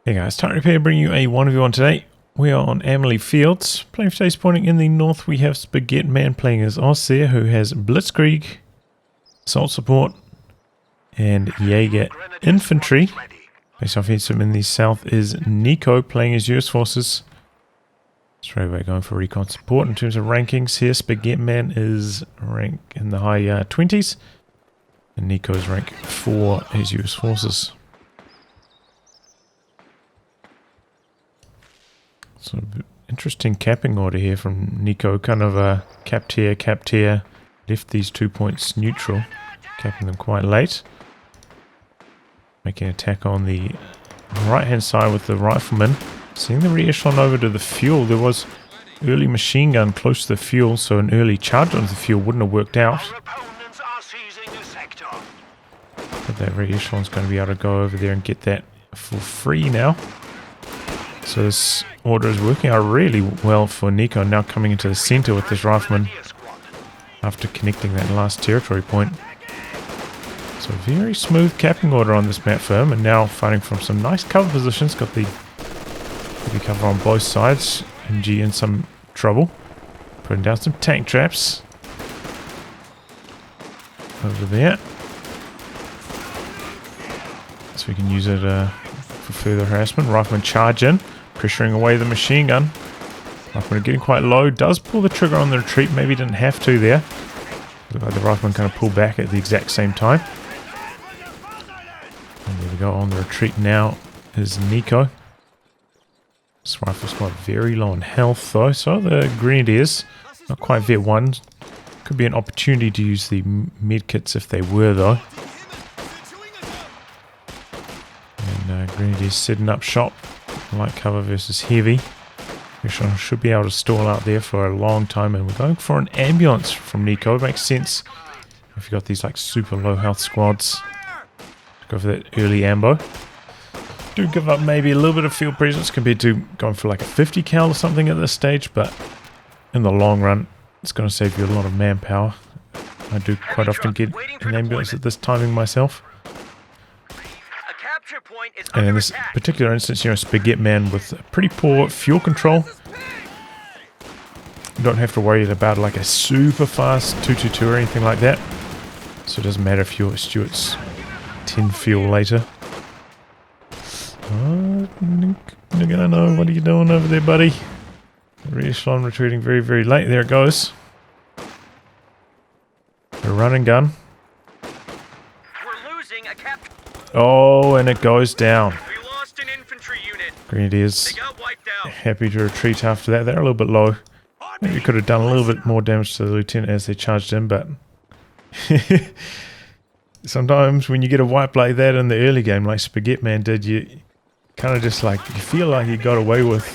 Hey guys, Time Repair bringing you a 1v1 today. We are on Emily Fields. Playing for today's pointing in the north, we have Spaget Man playing as Ostheer, who has Blitzkrieg, Assault Support, and Jaeger Infantry. Base offensive in the south is Nicko playing as US Forces. Straight away going for Recon support. In terms of rankings here, Spaget Man is rank in the high 20s, and Nicko is rank 4 as US Forces. So interesting capping order here from Nicko, kind of a capped here, left these 2 points neutral, capping them quite late. Making an attack on the right hand side with the rifleman. Seeing the re-echelon over to the fuel, there was early machine gun close to the fuel, so an early charge onto the fuel wouldn't have worked out. But that re-echelon's going to be able to go over there and get that for free now. So this order is working out really well for Nicko, now coming into the center with this rifleman after connecting that last territory point. So very smooth capping order on this map for him, and now fighting from some nice cover positions. Got the cover on both sides. MG in some trouble. Putting down some tank traps. Over there. So we can use it for further harassment. Rifleman charge in. Pressuring away the machine gun. Rifleman getting quite low. Does pull the trigger on the retreat. Maybe didn't have to there. Looks like the rifleman kind of pulled back at the exact same time. And there we go. On the retreat now is Nicko. This rifle's got very low on health though. So the Grenadiers, not quite Vet 1. Could be an opportunity to use the medkits if they were though. And Grenadiers setting up shop. Light cover versus heavy. Recon should be able to stall out there for a long time, and we're going for an ambulance from Nicko. It makes sense if you've got these like super low health squads. Go for that early ambo. Do give up maybe a little bit of field presence compared to going for like a 50 cal or something at this stage, but in the long run it's going to save you a lot of manpower. I do quite often get an ambulance at this timing myself. And in this particular instance, you know, Spaget Man with pretty poor fuel control. You don't have to worry about like a super fast 222 or anything like that. So it doesn't matter if you're Stuart's 10 fuel later. Oh, Nicko, know what are you doing over there, buddy? Re-echelon retreating very, very late. There it goes. A run and gun. Oh, and it goes down. We lost an infantry unit. Grenadiers They got wiped out. happy to retreat after that. They're a little bit low. Maybe could have done a little bit more damage to the lieutenant as they charged in, but sometimes when you get a wipe like that in the early game, like Spaget Man did, you kind of just like, you feel like you got away with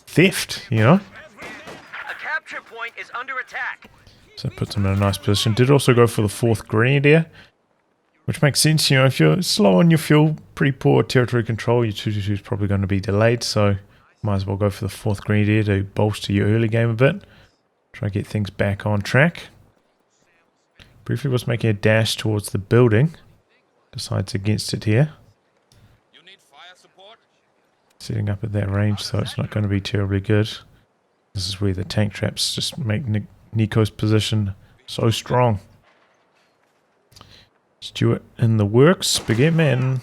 theft, you know? A capture point is under attack. So it puts them in a nice position. Did also go for the 4th Grenadier, which makes sense, you know, if you're slow on your fuel, pretty poor territory control, your 222 is probably going to be delayed, so might as well go for the 4th Grenadier to bolster your early game a bit. Try to get things back on track. Briefly was making a dash towards the building. Decides against it here. Setting up at that range, so it's not going to be terribly good. This is where the tank traps just make Nicko's position so strong. Stuart in the works. Spaget Man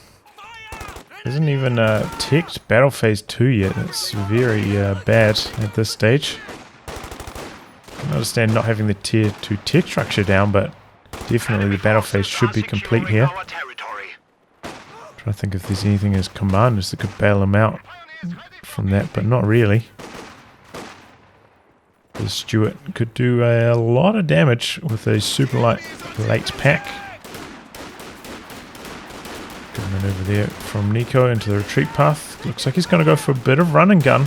isn't even teched Battle Phase 2 yet. It's very bad at this stage. I understand not having the Tier 2 tech structure down, but definitely the battle phase should be complete here. Trying to think if there's anything as commanders that could bail him out from that, but not really. The Stuart could do a lot of damage with a super light late pack. Coming over there from Nicko into the retreat path. Looks like he's going to go for a bit of run and gun.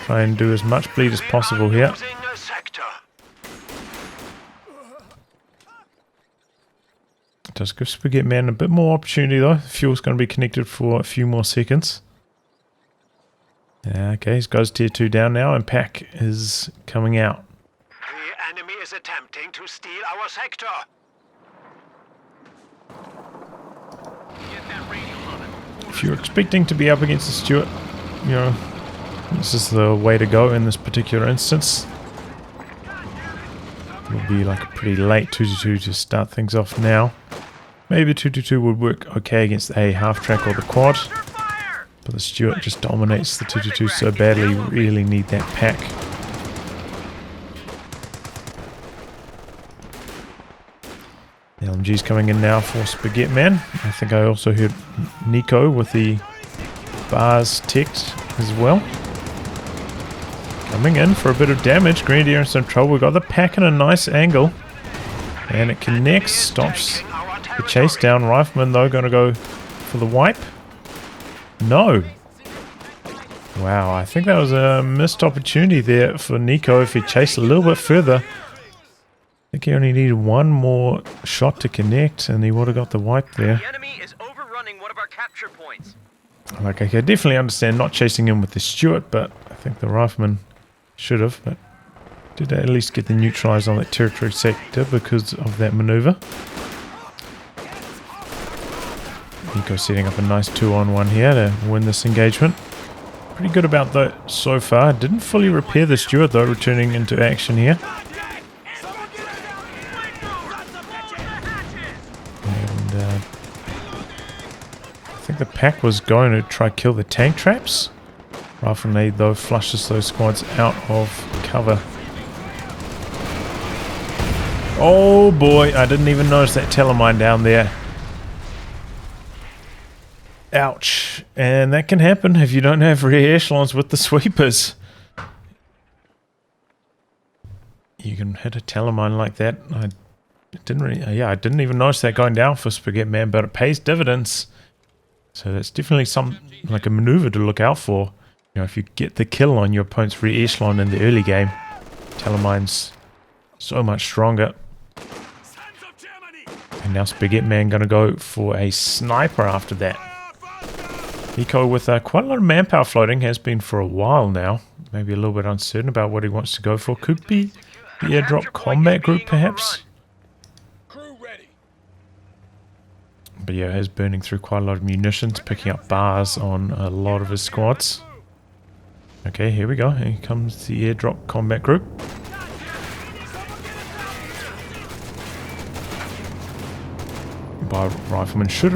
Try and do as much bleed as possible here. It does give Spaget Man a bit more opportunity though. The fuel's going to be connected for a few more seconds. Okay, he's got his tier 2 down now, and pack is coming out. The enemy is attempting to steal our sector. if you're expecting to be up against the Stuart, you know, this is the way to go in this particular instance. It will be like a pretty late 2-2 to start things off now. Maybe 2-2 would work okay against a half-track or the quad. But the Stuart just dominates the 2-2 so badly, really need that pack. The LMG's coming in now for Spaghetti Man. I think I also heard Nicko with the bars ticked as well. Coming in for a bit of damage. Grenadier in some trouble. We've got the pack in a nice angle. And it connects, stops the chase down. Rifleman though going to go for the wipe. No. Wow, I think that was a missed opportunity there for Nicko if he chased a little bit further. I think he only needed one more shot to connect and he would have got the wipe there. The enemy is overrunning one of our capture points. Like, I can definitely understand not chasing him with the Stuart, but I think the Rifleman should have. But did at least get the neutralized on that territory sector because of that maneuver. Nicko setting up a nice 2-on-1 here to win this engagement. Pretty good about that so far. Didn't fully repair the Stuart though, returning into action here. I think the pack was going to try kill the tank traps. Rifleman though flushes those squads out of cover. Oh boy, I didn't even notice that telemine down there. Ouch. And that can happen if you don't have rear echelons with the sweepers. You can hit a telemine like that. I didn't even notice that going down for Spaghetti Man, but it pays dividends. So that's definitely like a maneuver to look out for. You know, if you get the kill on your opponent's rear echelon in the early game, telemine's so much stronger. And now Spaghetti Man gonna go for a sniper after that. Nicko with quite a lot of manpower floating, has been for a while now. Maybe a little bit uncertain about what he wants to go for. Could be the airdrop combat group perhaps. But yeah, he's burning through quite a lot of munitions, picking up bars on a lot of his squads. Okay, here we go. Here comes the airdrop combat group. Rifleman should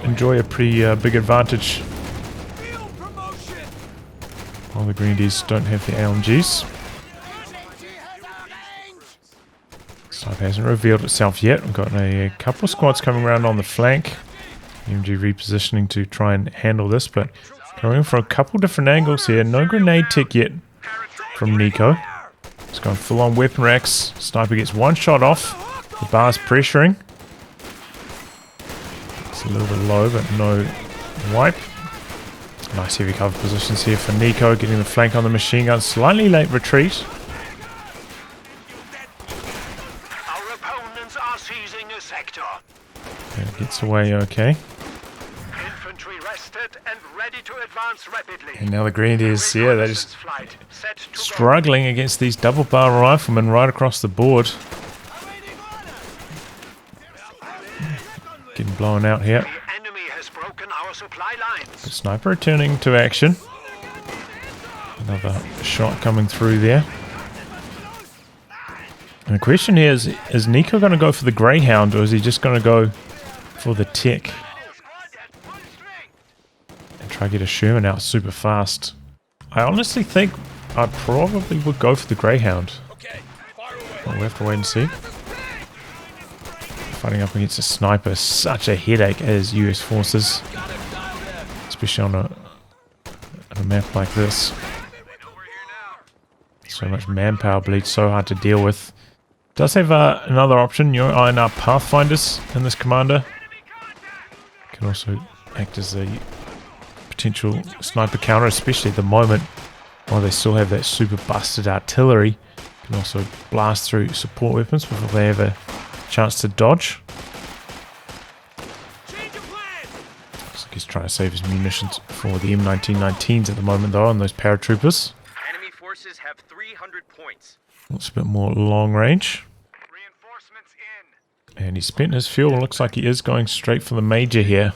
enjoy a pretty big advantage. While the Grenadiers don't have the LMGs. Sniper hasn't revealed itself yet. We've got a couple of squads coming around on the flank. MG repositioning to try and handle this, but going for a couple different angles here. No grenade tick yet from Nicko. It's going full on weapon racks. Sniper gets one shot off. The bar's pressuring. It's a little bit low, but no wipe. Nice heavy cover positions here for Nicko, getting the flank on the machine gun. Slightly late retreat. Our opponents are seizing a sector. And it gets away okay. Infantry rested and ready to advance rapidly. And now the Grenadiers, yeah, they're just struggling against these double barrel riflemen right across the board. Getting blown out here. The enemy has broken our supply lines. The sniper returning to action. Another shot coming through there. And the question here is Nicko going to go for the Greyhound or is he just going to go for the Tech? And try to get a Sherman out super fast. I honestly think I probably would go for the Greyhound. Well, we'll have to wait and see. Fighting up against a sniper, such a headache as US forces. Especially on a map like this. So much manpower bleed, so hard to deal with. Does have another option, your INR Pathfinders in this commander. Can also act as a potential sniper counter, especially at the moment while they still have that super busted artillery. Can also blast through support weapons before they have a chance to dodge. Looks like he's trying to save his munitions for the M1919s at the moment though, on those paratroopers. Enemy forces have 300 points. Looks a bit more long range. Reinforcements in. And he spent his fuel. Looks like he is going straight for the major here.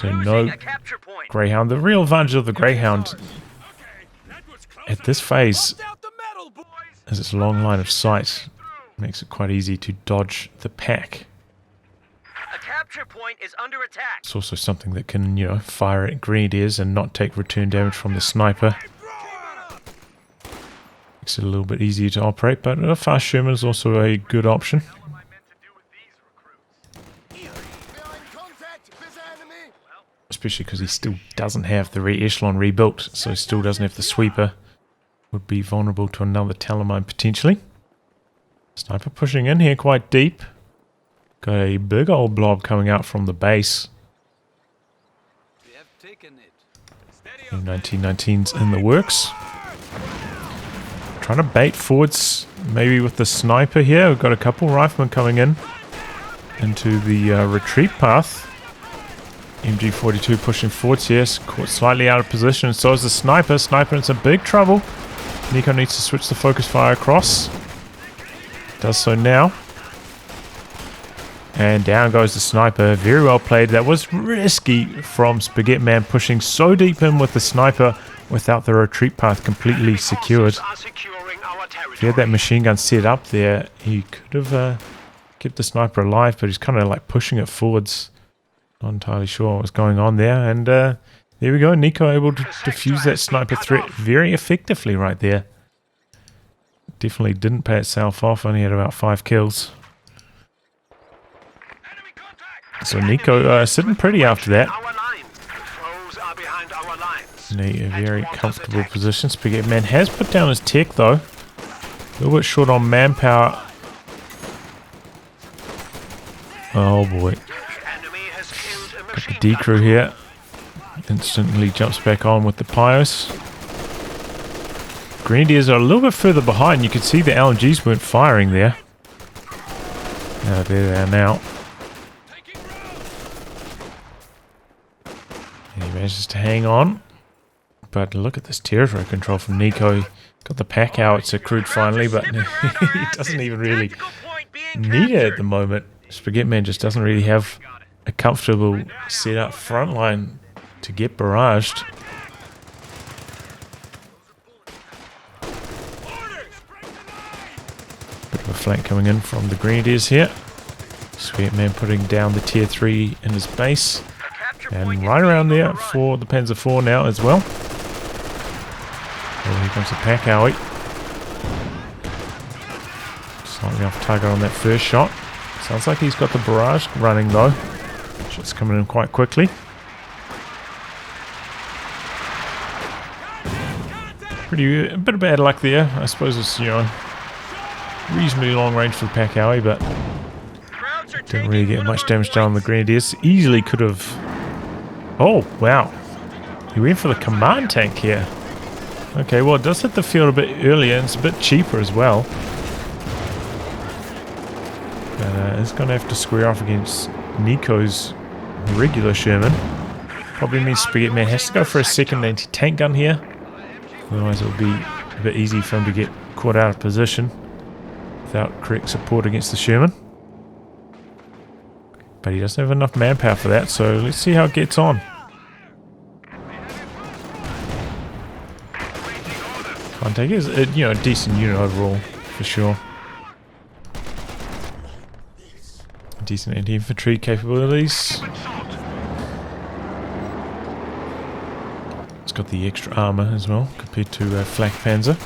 So losing no a capture point. Greyhound. The real advantage of the Greyhound at this phase is its long line of sight. Makes it quite easy to dodge the pack. A capture point is under attack. It's also something that can, you know, fire at grenadiers and not take return damage from the sniper. Makes it a little bit easier to operate, but a fast Sherman is also a good option. Especially because he still doesn't have the re-echelon rebuilt, so he still doesn't have the sweeper. Would be vulnerable to another Talamine potentially. Sniper pushing in here quite deep. Got a big old blob coming out from the base. 1919's in the works. Trying to bait forwards, maybe with the sniper here. We've got a couple riflemen coming in into the retreat path. MG42 pushing forwards, yes, caught slightly out of position. So is the sniper. Sniper in some big trouble. Nicko needs to switch the focus fire across. Does so now. And down goes the sniper. Very well played. That was risky from Spaghetti Man, pushing so deep in with the sniper without the retreat path completely secured. If he had that machine gun set up there, he could have kept the sniper alive, but he's kind of like pushing it forwards. Not entirely sure what was going on there. And there we go. Nicko able to defuse that sniper threat very effectively right there. Definitely didn't pay itself off. Only had about 5 kills. So Nicko sitting pretty after that. In a very comfortable position. Spaghetti Man has put down his tech though. A little bit short on manpower. Oh boy. Got the D crew here. Instantly jumps back on with the Pios. Grenadiers are a little bit further behind. You can see the LMGs weren't firing there. There they are now. And he manages to hang on. But look at this territory control from Nicko. Got the pack out. It's accrued finally, but he doesn't even really need it at the moment. Spaghetti Man just doesn't really have a comfortable setup front line to get barraged. Bit of a flank coming in from the Grenadiers here. Spaghetti Man putting down the tier 3 in his base. And right around there for the Panzer IV now as well. Oh, here comes the pack owie. Slightly off target on that first shot. Sounds like he's got the barrage running though. Shots coming in quite quickly. A bit of bad luck there. I suppose it's, you know, reasonably long range for the pack owie, but didn't really get much damage done on the Grenadiers. Easily could have... Oh, wow. He went for the command tank here. Okay, well, it does hit the field a bit earlier, and it's a bit cheaper as well. But it's going to have to square off against Nicko's regular Sherman. Probably means Spaghetti Man has to go for a second anti-tank gun here. Otherwise it will be a bit easy for him to get caught out of position without correct support against the Sherman. But he doesn't have enough manpower for that, so let's see how it gets on. Contact is a, you know, a decent unit overall, for sure. Decent anti-infantry capabilities. It's got the extra armor as well, compared to Flak Panzer.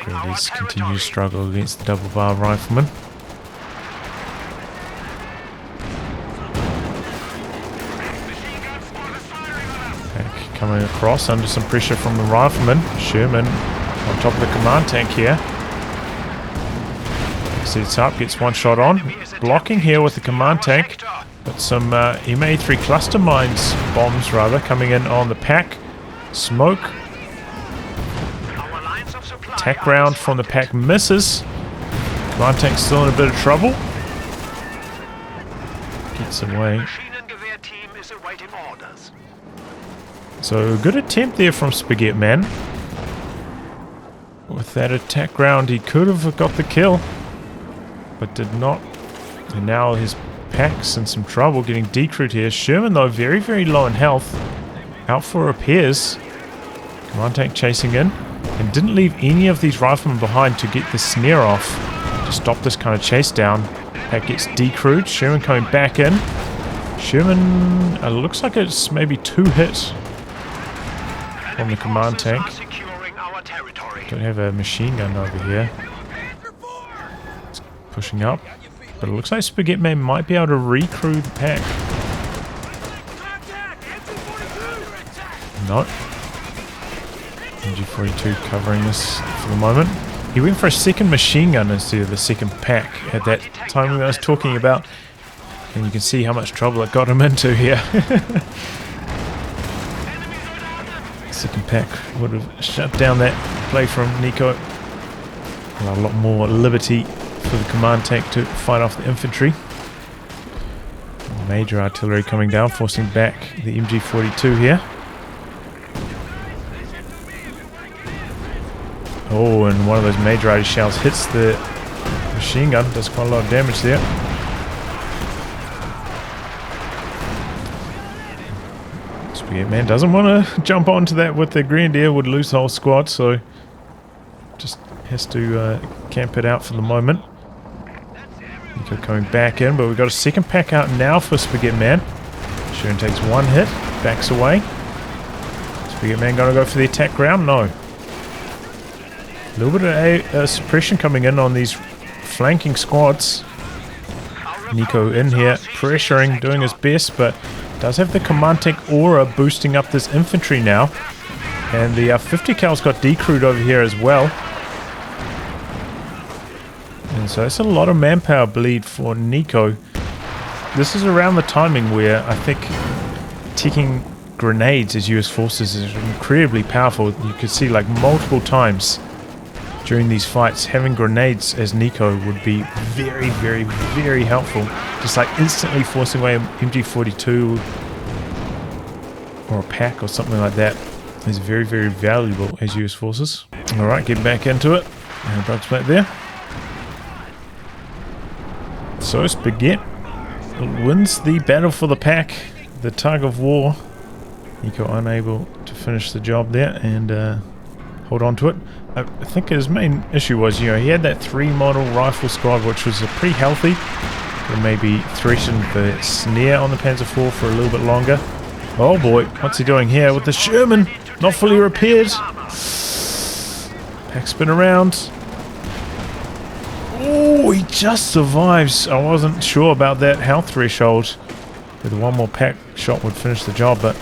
Grenadiers continue to struggle against the double bar riflemen. Pack coming across under some pressure from the riflemen. Sherman on top of the command tank here. Sets up, gets one shot on. Blocking here with the command tank. Got some MA3 cluster mines, bombs rather, coming in on the pack. Smoke. Attack round from the pack misses. Command tank still in a bit of trouble. Gets away. So good attempt there from Spaghetti Man. With that attack round he could have got the kill, but did not And now his pack's in some trouble getting decrewed here. Sherman, though, very, very low in health. Out for repairs. Command tank chasing in. And didn't leave any of these riflemen behind to get the snare off. To stop this kind of chase down. Pack gets decrewed. Sherman coming back in. Sherman, looks like it's maybe 2 hits on the command tank. Don't have a machine gun over here. It's pushing up. But it looks like Spaghetti Man might be able to recrew the pack. No. MG42 covering this for the moment. He went for a second machine gun instead of the second pack at that time when I was talking about. And you can see how much trouble it got him into here. Second pack would have shut down that play from Nicko. A lot more liberty for the command tank to fight off the infantry. Major artillery coming down, forcing back the MG42 here. Oh, and one of those major artillery shells hits the machine gun, does quite a lot of damage there. Spaghetti Man doesn't want to jump onto that with the Grenadier, would lose the whole squad, so just has to camp it out for the moment. Nicko coming back in, but we've got a second pack out now for Spaghetti Man. Sherman takes 1 hit, backs away. Spaghetti Man gonna go for the attack ground? No. A little bit of suppression coming in on these flanking squads. Nicko in here, pressuring, doing his best, but does have the command tank aura boosting up this infantry now. And the 50 cal's got decrewed over here as well. And so that's a lot of manpower bleed for Nicko. This is around the timing where I think taking grenades as US forces is incredibly powerful. You could see like multiple times during these fights having grenades as Nicko would be very, very, very helpful. Just like instantly forcing away an MG42 or a pack or something like that is very, very valuable as US forces. Alright, get back into it. And Bugs back there. So Spaghetti wins the battle for the pack, the tug of war. Nicko unable to finish the job there and hold on to it. I think his main issue was, you know, he had that 3 model rifle squad, which was pretty healthy. Could maybe threatened the snare on the Panzer IV for a little bit longer. Oh boy, what's he doing here with the Sherman? Not fully repaired. Pack spin around. Oh, he just survives. I wasn't sure about that health threshold. With 1 more pack shot would finish the job, but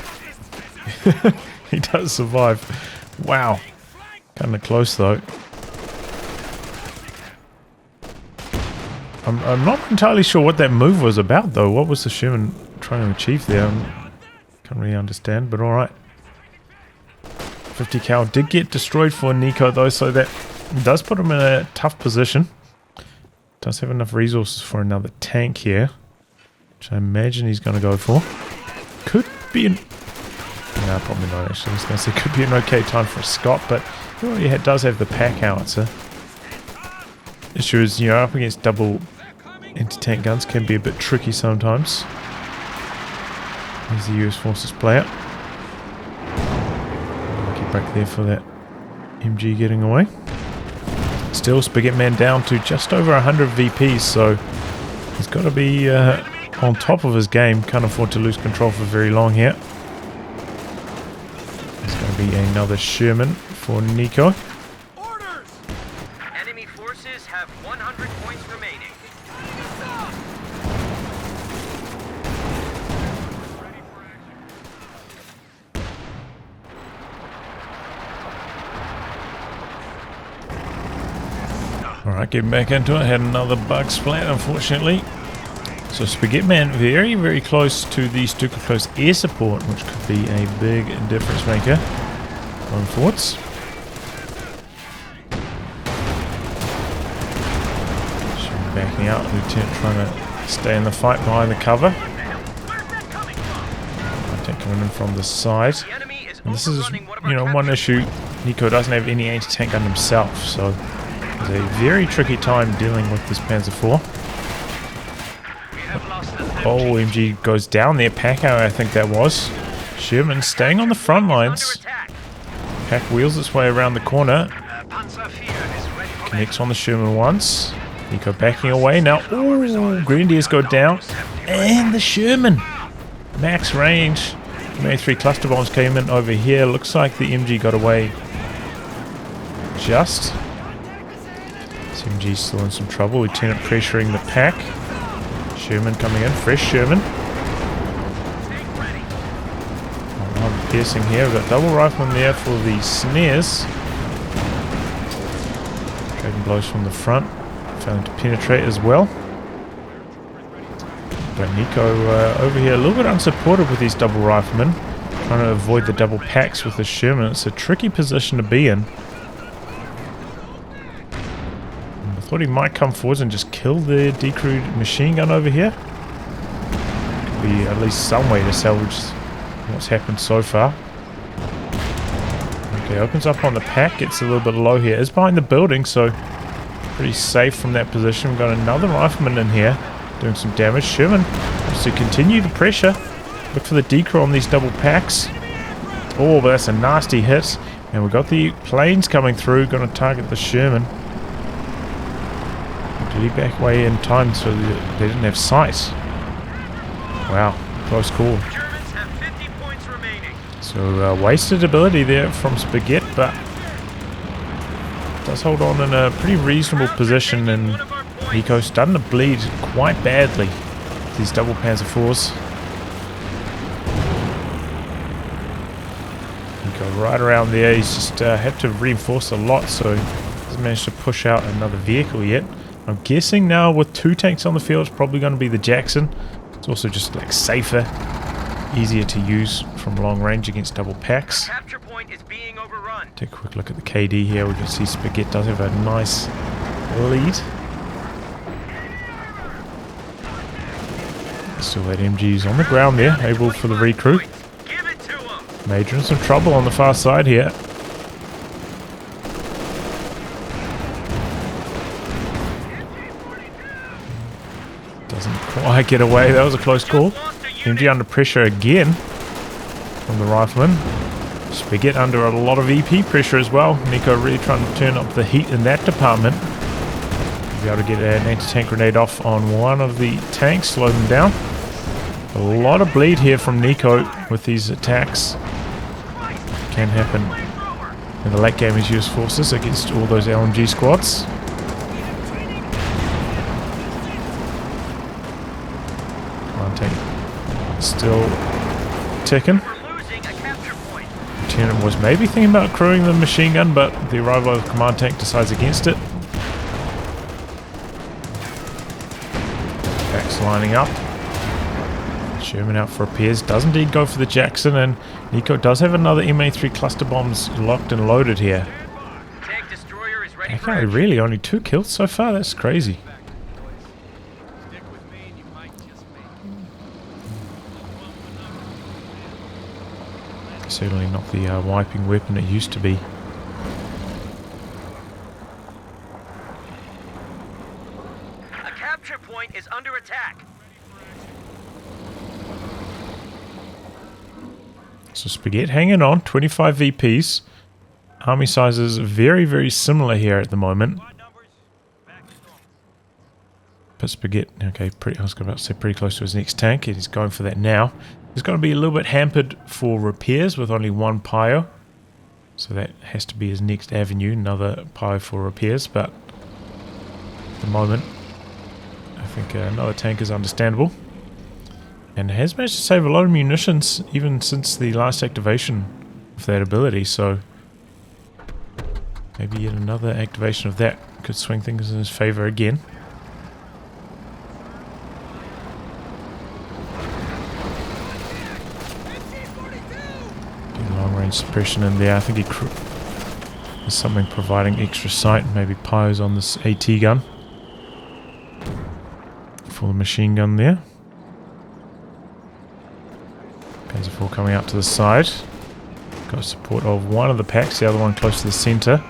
he does survive. Wow. Kind of close though. I'm not entirely sure what that move was about though. What was the Sherman trying to achieve there? Can't really understand, but alright. 50 cal did get destroyed for Nicko though, so that does put him in a tough position. Does have enough resources for another tank here, which I imagine he's going to go for. Could be an... No, probably not actually. I was going to say could be an okay time for a Scott, but he already does have the pack howitzer. Issue is, you know, up against double anti-tank guns can be a bit tricky sometimes. Here's the US forces player. Get back there for that MG getting away. Still, Spaghetti Man down to just over 100 VPs, so he's got to be on top of his game. Can't afford to lose control for very long here. There's going to be another Sherman for Nicko. Orders! Enemy forces have 100 points remaining. Alright, getting back into it. Had another bug splat, unfortunately. So Spaghetti Man very, very close to the Stuka Close air support, which could be a big difference maker going forwards. Backing out, Lieutenant trying to stay in the fight behind the cover. Coming in from the side. And this is, you know, one issue. Nicko doesn't have any anti-tank gun himself, so it's a very tricky time dealing with this Panzer IV. Oh, MG goes down there. Pack out, I think that was. Sherman staying on the front lines. Pack wheels its way around the corner. Connects on the Sherman once. Nicko backing away now. Ooh, Grenadiers go down. And the Sherman. Max range. Maybe 3 cluster bombs came in over here. Looks like the MG got away. Just. This MG's still in some trouble. Lieutenant pressuring the pack. Sherman coming in. Fresh Sherman. Piercing here. We've got double rifleman there for the snares. Trading blows from the front. Failing to penetrate as well. But Nicko over here a little bit unsupported with these double riflemen. Trying to avoid the double packs with the Sherman. It's a tricky position to be in. I thought he might come forwards and just kill the decrewed machine gun over here. Could be at least some way to salvage what's happened so far. Okay, opens up on the pack. Gets a little bit low here. Is behind the building, so pretty safe from that position. We've got another rifleman in here doing some damage. Sherman wants to continue the pressure. Look for the decrew on these double packs. Oh, but that's a nasty hit. And we've got the planes coming through. Going to target the Sherman. Did he back away in time so that they didn't have sight? Wow, close call. Germans have 50 points remaining. So wasted ability there from Spaget, but does hold on in a pretty reasonable position, and Nicko's starting to bleed quite badly. These double Panzer IVs. Nicko right around there. He's just had to reinforce a lot, so hasn't managed to push out another vehicle yet. I'm guessing now with 2 tanks on the field, it's probably going to be the Jackson. It's also just like safer, easier to use from long range against double packs. Capture point is being overrun. Take a quick look at the KD here. We can see Spaget does have a nice lead. Still that MG's on the ground there, able for the recruit. Give it to him. Major in some trouble on the far side here. Doesn't quite get away. That was a close call. MG under pressure again from the rifleman. Spaget under a lot of EP pressure as well. Nicko really trying to turn up the heat in that department. Be able to get an anti-tank grenade off on one of the tanks, slow them down. A lot of bleed here from Nicko with these attacks. Can happen in the late game as US forces against all those LMG squads. Still ticking. Lieutenant was maybe thinking about crewing the machine gun, but the arrival of the command tank decides against it. Packs lining up. Sherman out for repairs. Does indeed go for the Jackson, and Nicko does have another MA3 cluster bombs locked and loaded here. Tank destroyer is ready. Okay, really only 2 kills so far. That's crazy. Certainly not the wiping weapon it used to be. A capture point is under attack. So Spaget hanging on, 25 VPs. Army sizes very, very similar here at the moment. But Spaget, okay, I was about to say pretty close to his next tank. He's going for that now. He's going to be a little bit hampered for repairs with only 1 Pio. So that has to be his next avenue, another Pio for repairs. But at the moment, I think another tank is understandable. And has managed to save a lot of munitions even since the last activation of that ability. So maybe yet another activation of that could swing things in his favor again. Suppression in there. I think there's something providing extra sight. Maybe Pios on this AT gun for the machine gun there. Panzer IV coming out to the side. Got support of one of the packs, the other one close to the center.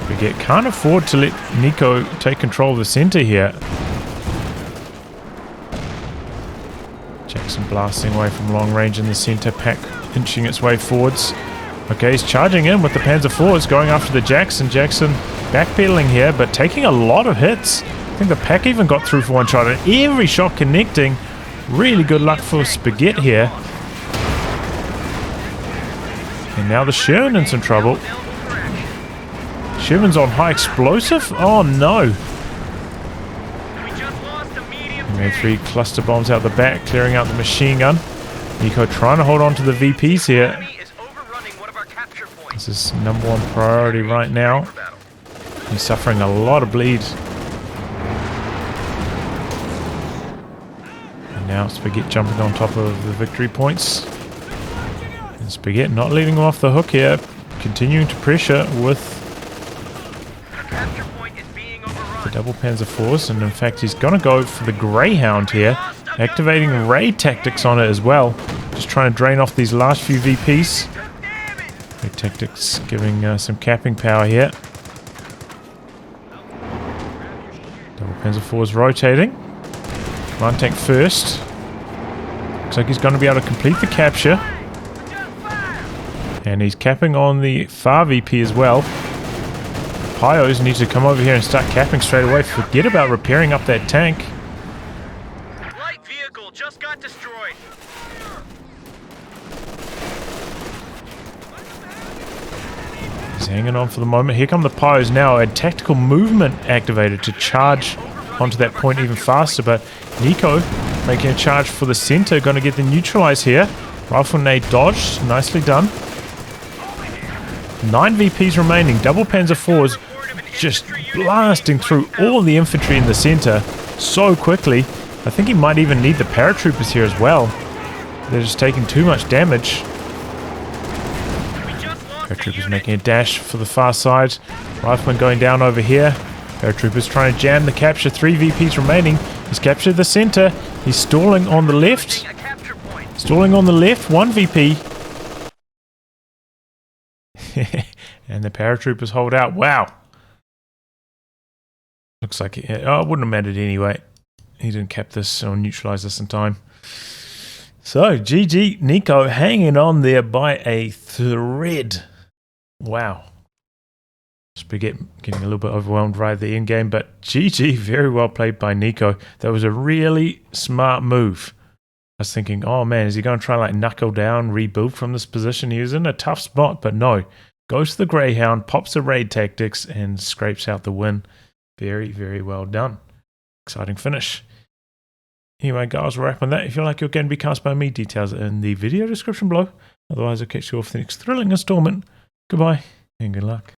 Spaget can't afford to let Nicko take control of the center here. Jackson blasting away from long range in the center, pack inching its way forwards. Okay, he's charging in with the Panzer IVs, going after the Jackson. Jackson backpedaling here, but taking a lot of hits. I think the pack even got through for one shot, and every shot connecting. Really good luck for Spaget here. And now the Sherman in some trouble. Sherman's on high explosive? Oh no. And 3 cluster bombs out the back, clearing out the machine gun. Nicko trying to hold on to the VPs here. This is #1 priority right now. He's suffering a lot of bleed. And now Spaget jumping on top of the victory points. And Spaget not leaving him off the hook here. Continuing to pressure with the double Panzer IVs. And in fact, he's going to go for the Greyhound here. Activating raid tactics on it as well. Just trying to drain off these last few VPs. Raid tactics giving some capping power here. Double Panzer IVs rotating. Command tank first. Looks like he's going to be able to complete the capture. And he's capping on the far VP as well. Pyos need to come over here and start capping straight away. Forget about repairing up that tank. Light vehicle just got destroyed. He's hanging on for the moment. Here come the Pyos now. A tactical movement activated to charge onto that point even faster. But Nicko making a charge for the center. Going to get the neutralize here. Rifle nade dodged. Nicely done. 9 VPs remaining. Double Panzer IVs just blasting through all the infantry in the center so quickly. I think he might even need the paratroopers here as well. They're just taking too much damage. Paratroopers making a dash for the far side. Rifleman going down over here. Paratroopers trying to jam the capture. 3 VPs remaining. He's captured the center. He's stalling on the left. Stalling on the left. 1 VP. And the paratroopers hold out. Wow. Looks like it wouldn't have mattered anyway. He didn't cap this or neutralize this in time. So, GG Nicko hanging on there by a thread. Wow. Spaget getting a little bit overwhelmed right at the end game, but GG, very well played by Nicko. That was a really smart move. I was thinking, oh man, is he going to try like knuckle down, rebuild from this position? He was in a tough spot, but no. Goes to the Greyhound, pops the raid tactics, and scrapes out the win. Very, very well done. Exciting finish. Anyway, guys, we'll wrap on that. If you like your game to be cast by me, details in the video description below. Otherwise, I'll catch you off the next thrilling installment. Goodbye, and good luck.